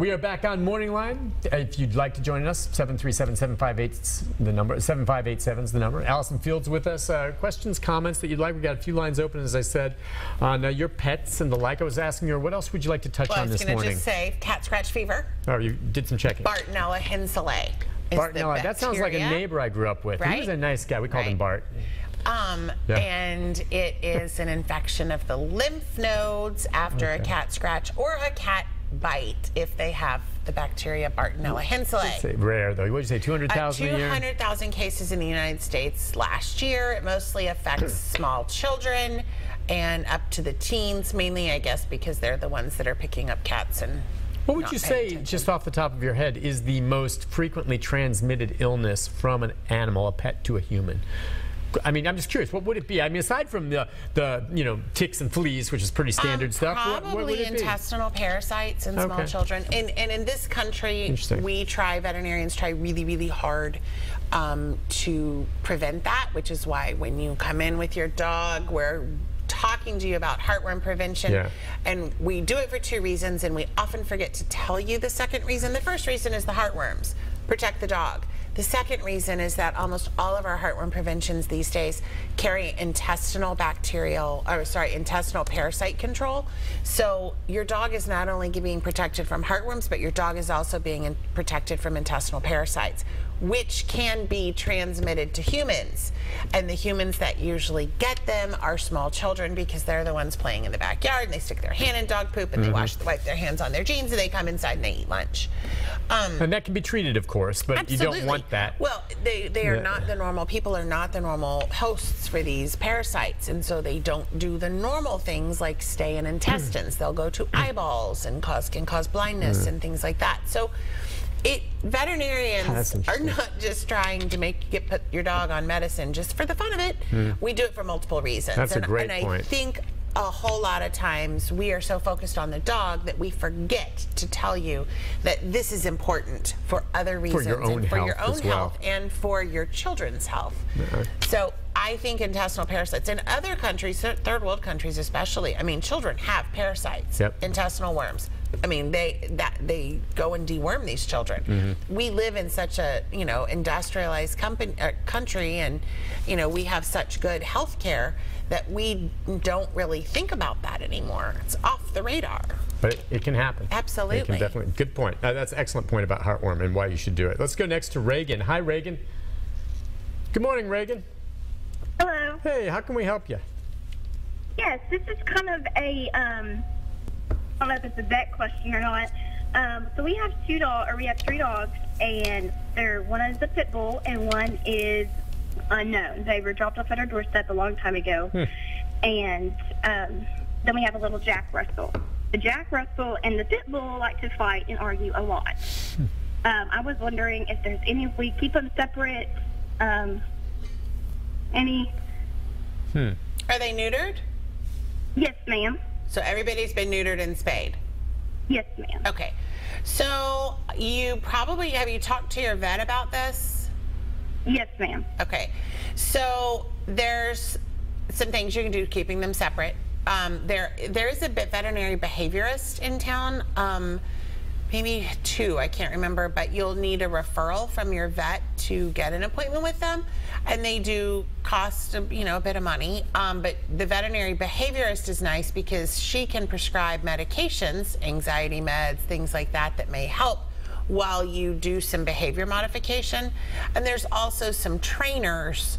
We are back on Morning Line. If you'd like to join us, 737-758's the number. 7587 is the number. Allison Fields with us. Questions, comments that you'd like. We got a few lines open, as I said, on your pets and the like. I was asking her, what else would you like to touch on this morning? I was going to just say cat scratch fever. Oh, you did some checking. Bartonella henselae. Bartonella, that sounds like a neighbor I grew up with. Right? He was a nice guy. We called him Bart. And it is an infection of the lymph nodes after a cat scratch or a cat bite if they have the bacteria Bartonella henselae. Rare, though. What did you say, 200,000 a year? 200,000 cases in the United States last year. It mostly affects small children and up to the teens, mainly, I guess, because they're the ones that are picking up cats and what would you say, just off the top of your head, is the most frequently transmitted illness from an animal, a pet, to a human? I mean, I'm just curious, what would it be? I mean, aside from the ticks and fleas, which is pretty standard stuff, probably what would it be? Intestinal parasites in small children. And in this country, veterinarians try really, really hard to prevent that, which is why when you come in with your dog, we're talking to you about heartworm prevention, and we do it for two reasons, and we often forget to tell you the second reason. The first reason is the heartworms. Protect the dog. The second reason is that almost all of our heartworm preventions these days carry intestinal parasite control. So your dog is not only being protected from heartworms, but your dog is also being protected from intestinal parasites, which can be transmitted to humans. And the humans that usually get them are small children because they're the ones playing in the backyard and they stick their hand in dog poop and they wipe their hands on their jeans and they come inside and they eat lunch. And that can be treated, of course, but you don't want that. Well, they are not the normal, people are not the normal hosts for these parasites, and so they don't do the normal things like stay in intestines. They'll go to eyeballs and can cause blindness and things like that. So veterinarians are not just trying to put your dog on medicine just for the fun of it. We do it for multiple reasons. That's a great point. I think a whole lot of times we are so focused on the dog that we forget to tell you that this is important for other reasons, for your own health and for your children's health. So I think intestinal parasites in other countries, third world countries especially, I mean, children have parasites, intestinal worms. I mean, they go and deworm these children. We live in such a industrialized country, and we have such good health care that we don't really think about that anymore. It's off the radar. But it can happen. Absolutely. It can definitely. Good point. That's an excellent point about heartworm and why you should do it. Let's go next to Reagan. Hi, Reagan. Good morning, Reagan. Hello. Hey, how can we help you? Yes, this is kind of a I don't know if it's a vet question or not. So we have three dogs, and one is a pit bull and one is unknown. They were dropped off at our doorstep a long time ago. And then we have a little Jack Russell. The Jack Russell and the pit bull like to fight and argue a lot. I was wondering if there's if we keep them separate, any. Are they neutered? Yes, ma'am. So everybody's been neutered and spayed? Yes, ma'am. Okay. So have you talked to your vet about this? Yes, ma'am. Okay. So there's some things you can do keeping them separate. There is a veterinary behaviorist in town, maybe two, I can't remember, but you'll need a referral from your vet to get an appointment with them, and they do cost a bit of money, but the veterinary behaviorist is nice because she can prescribe medications, anxiety meds, things like that may help while you do some behavior modification. And there's also some trainers.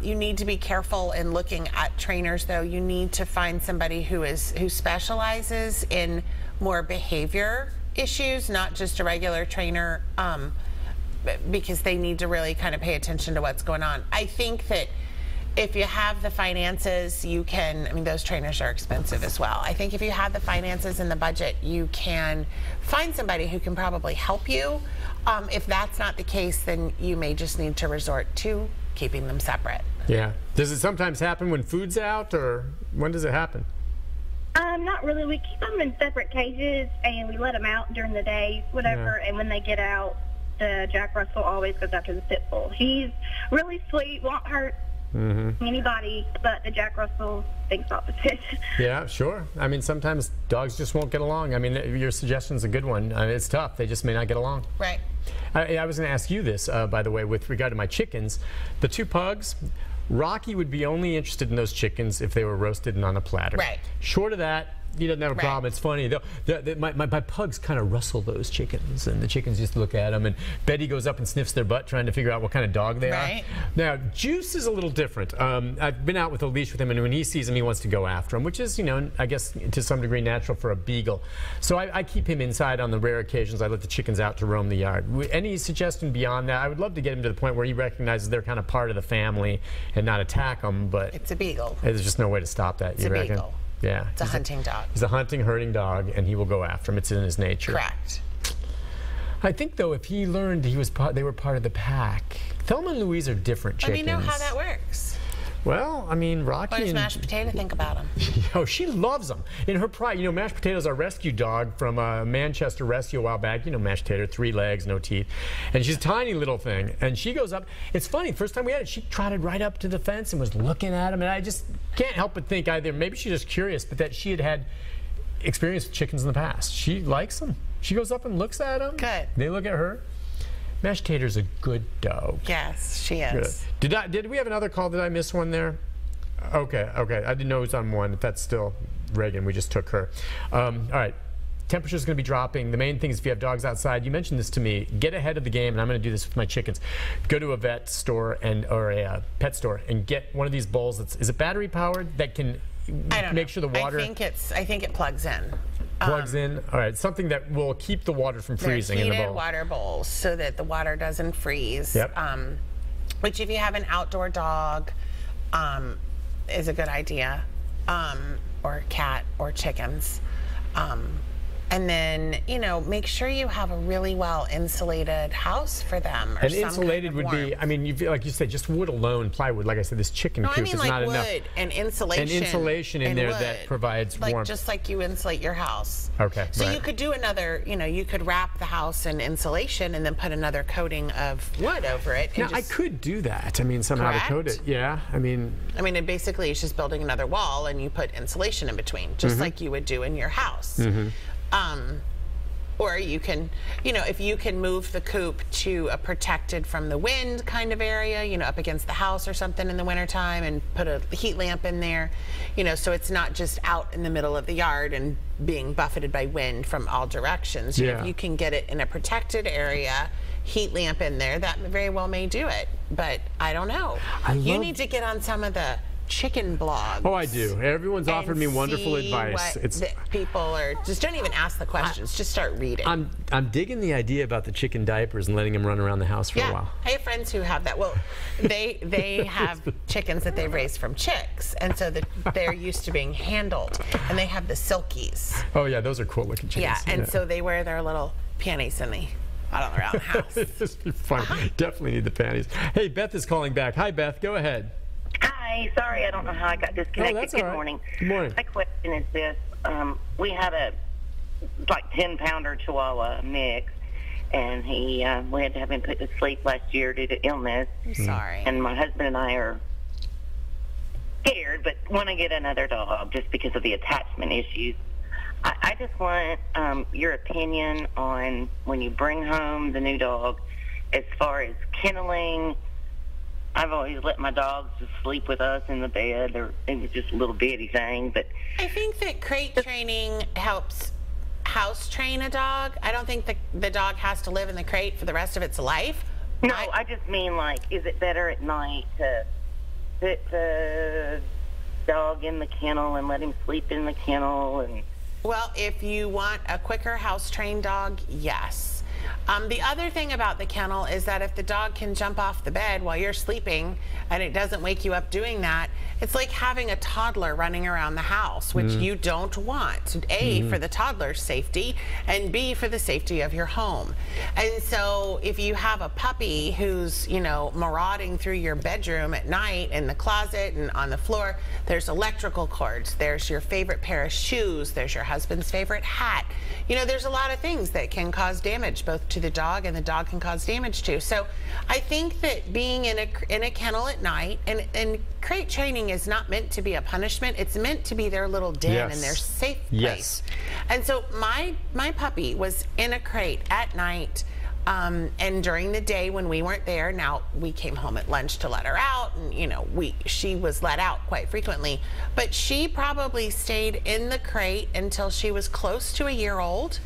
You need to be careful in looking at trainers, though. You need to find somebody who specializes in more behavior issues, not just a regular trainer, because they need to really kind of pay attention to what's going on. I think that if you have the finances, you can, I mean, those trainers are expensive as well. I think if you have the finances and the budget, you can find somebody who can probably help you. If that's not the case, then you may just need to resort to keeping them separate. Yeah. Does it sometimes happen when food's out, or when does it happen? Not really. We keep them in separate cages, and we let them out during the day, whatever, and when they get out, the Jack Russell always goes after the pit bull. He's really sweet, won't hurt anybody, but the Jack Russell thinks opposite. Yeah, sure. I mean, sometimes dogs just won't get along. I mean, your suggestion's a good one. I mean, it's tough. They just may not get along. Right. I was going to ask you this, by the way, with regard to my chickens. The 2 pugs, Rocky would be only interested in those chickens if they were roasted and on a platter. Right. Short of that, he doesn't have a Right. problem. It's funny. My pugs kind of rustle those chickens, and the chickens just look at them. And Betty goes up and sniffs their butt, trying to figure out what kind of dog they Right. are. Now, Juice is a little different. I've been out with a leash with him, and when he sees him, he wants to go after him, which is, you know, I guess to some degree natural for a beagle. So I keep him inside on the rare occasions I let the chickens out to roam the yard. Any suggestion beyond that? I would love to get him to the point where he recognizes they're kind of part of the family and not attack them, but It's a beagle. there's just no way to stop that. It's you a reckon? beagle. Yeah. It's a hunting dog. He's a hunting, herding dog, and he will go after him. It's in his nature. Correct. I think, though, if he learned they were part of the pack. Thelma and Louise are different Let chickens. me know how that works. Well, I mean, Rocky What does and Mashed Potato think about him? oh, she loves them. In her pride, you know, Mashed Potato's our rescue dog from a Manchester rescue a while back. You know, Mashed Potato, 3 legs, no teeth. And she's a tiny little thing. And she goes up. It's funny, the first time we had it, she trotted right up to the fence and was looking at him. And I just can't help but think either, maybe she's just curious, but that she had experience with chickens in the past. She likes them. She goes up and looks at them. Good. They look at her. Mashed Potato's a good dog. Yes, she Good. is. Did we have another call? Did I miss one there? Okay. I didn't know it was on one. If that's still Reagan, we just took her. All right. Temperature's going to be dropping. The main thing is if you have dogs outside, you mentioned this to me, get ahead of the game, and I'm going to do this with my chickens. Go to a vet store or a pet store and get one of these bowls is it battery powered that can make sure the water I think it plugs in. plugs in? All right, something that will keep the water from freezing in the bowl. Heated water bowls so that the water doesn't freeze. Yep. Which if you have an outdoor dog, is a good idea, or cat or chickens. And then, you know, make sure you have a really well insulated house for them. Or And some insulated kind of would be, I mean, like you said, just wood alone, plywood. Like I said, this chicken No, coop I mean is like not wood enough. and insulation. And insulation in and there wood. that provides like, warmth. Just like you insulate your house. Okay, So right. you could do another, you know, you could wrap the house in insulation and then put another coating of wood over it. And Now, I could do that. I mean, somehow to coat it. Correct? Yeah, I mean, and basically it's just building another wall and you put insulation in between, just Mm-hmm. like you would do in your house. Or you can, you know, if you can move the coop to a protected from the wind kind of area, you know, up against the house or something in the wintertime and put a heat lamp in there, you know, so it's not just out in the middle of the yard and being buffeted by wind from all directions. You know, Yeah. if you can get it in a protected area, heat lamp in there, that very well may do it. But I don't know. You need to get on some of the chicken blogs. oh, I do. Everyone's offered me wonderful see advice. what people are, just don't even ask the questions, just start reading. I'm digging the idea about the chicken diapers and letting them run around the house for a while. I have friends who have that. Well, they have chickens that they've raised from chicks, and so they're used to being handled, and they have the silkies. Oh yeah, those are cool looking chickens. Yeah, and so they wear their little panties and they run around the house. This would be fun. Definitely need the panties. Hey, Beth is calling back. Hi, Beth. Go ahead. Hi, sorry, I don't know how I got disconnected. Oh, that's all Good right. morning. Good morning. My question is this. We had a 10-pounder Chihuahua mix, and we had to have him put to sleep last year due to illness. I'm sorry. And my husband and I are scared, but want to get another dog just because of the attachment issues. I just want your opinion on when you bring home the new dog, as far as kenneling. I've always let my dogs just sleep with us in the bed. It was just a little bitty thing, but I think that crate training helps house train a dog. I don't think the dog has to live in the crate for the rest of its life. no, I just mean, like, is it better at night to put the dog in the kennel and let him sleep in the kennel? And Well, if you want a quicker house-trained dog, yes. The other thing about the kennel is that if the dog can jump off the bed while you're sleeping and it doesn't wake you up doing that, it's like having a toddler running around the house, which you don't want. A, for the toddler's safety, and B, for the safety of your home. And so if you have a puppy who's, you know, marauding through your bedroom at night in the closet and on the floor, there's electrical cords, there's your favorite pair of shoes, there's your husband's favorite hat. You know, there's a lot of things that can cause damage both to the dog and the dog can cause damage to. So I think that being in a kennel at night, and crate training is not meant to be a punishment. It's meant to be their little den and their safe place. Yes. And so my puppy was in a crate at night. And during the day when we weren't there, now we came home at lunch to let her out, and you know, she was let out quite frequently, but she probably stayed in the crate until she was close to a year old.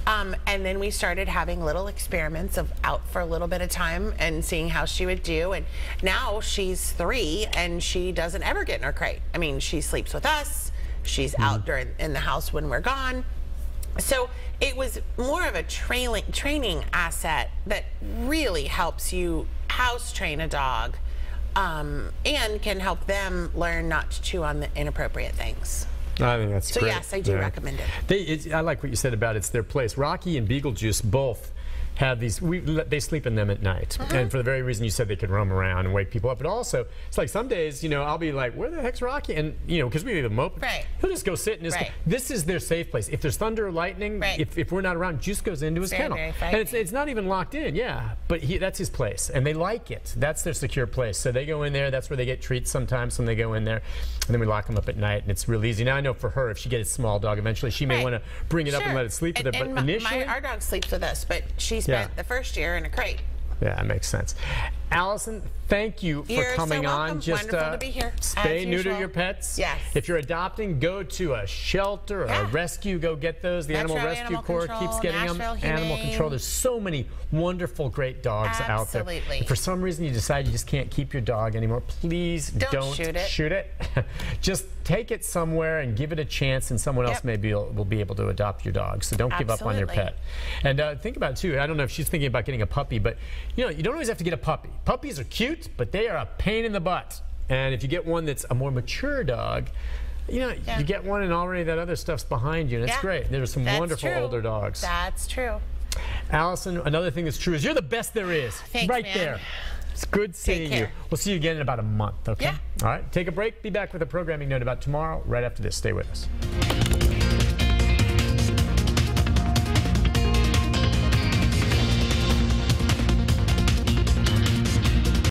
And then we started having little experiments of out for a little bit of time and seeing how she would do. And now she's 3 and she doesn't ever get in her crate. I mean, she sleeps with us. She's out in the house when we're gone. So it was more of a training asset that really helps you house train a dog, and can help them learn not to chew on the inappropriate things. I think that's great. So yes, I do recommend it. I like what you said about it's their place. Rocky and Beetlejuice both have these, they sleep in them at night. And for the very reason you said, they could roam around and wake people up. But also, it's like some days, you know, I'll be like, where the heck's Rocky? And, you know, because we leave him open. Right. He'll just go sit in his, this is their safe place. If there's thunder or lightning, if we're not around, Juice goes into his kennel. And it's not even locked in, but that's his place. And they like it. That's their secure place. So they go in there. That's where they get treats sometimes when they go in there. And then we lock them up at night, and it's real easy. Now, I know for her, if she gets a small dog, eventually she may want to bring it up and let it sleep with her. But initially, our dog sleeps with us, but she spent the first year in a crate. Yeah, that makes sense. Allison, thank you for coming on. Just wonderful to be here. Spay, neuter your pets. Yes. If you're adopting, go to a shelter or a rescue. Go get those. The Animal Rescue Corps keeps getting them. Animal Control. There's so many wonderful, great dogs out there. If for some reason you decide you just can't keep your dog anymore, please don't shoot it. Just take it somewhere and give it a chance, and someone else maybe will be able to adopt your dog. So don't give up on your pet. And think about it too. I don't know if she's thinking about getting a puppy, but you know, you don't always have to get a puppy. Puppies are cute, but they are a pain in the butt. And if you get one that's a more mature dog, you know, you get one and already that other stuff's behind you, and it's great. There's some wonderful older dogs. That's true. Allison, another thing that's true is you're the best there is. Thanks, right there. It's good seeing you. We'll see you again in about a month, okay? Yeah. All right, take a break. Be back with a programming note about tomorrow right after this. Stay with us.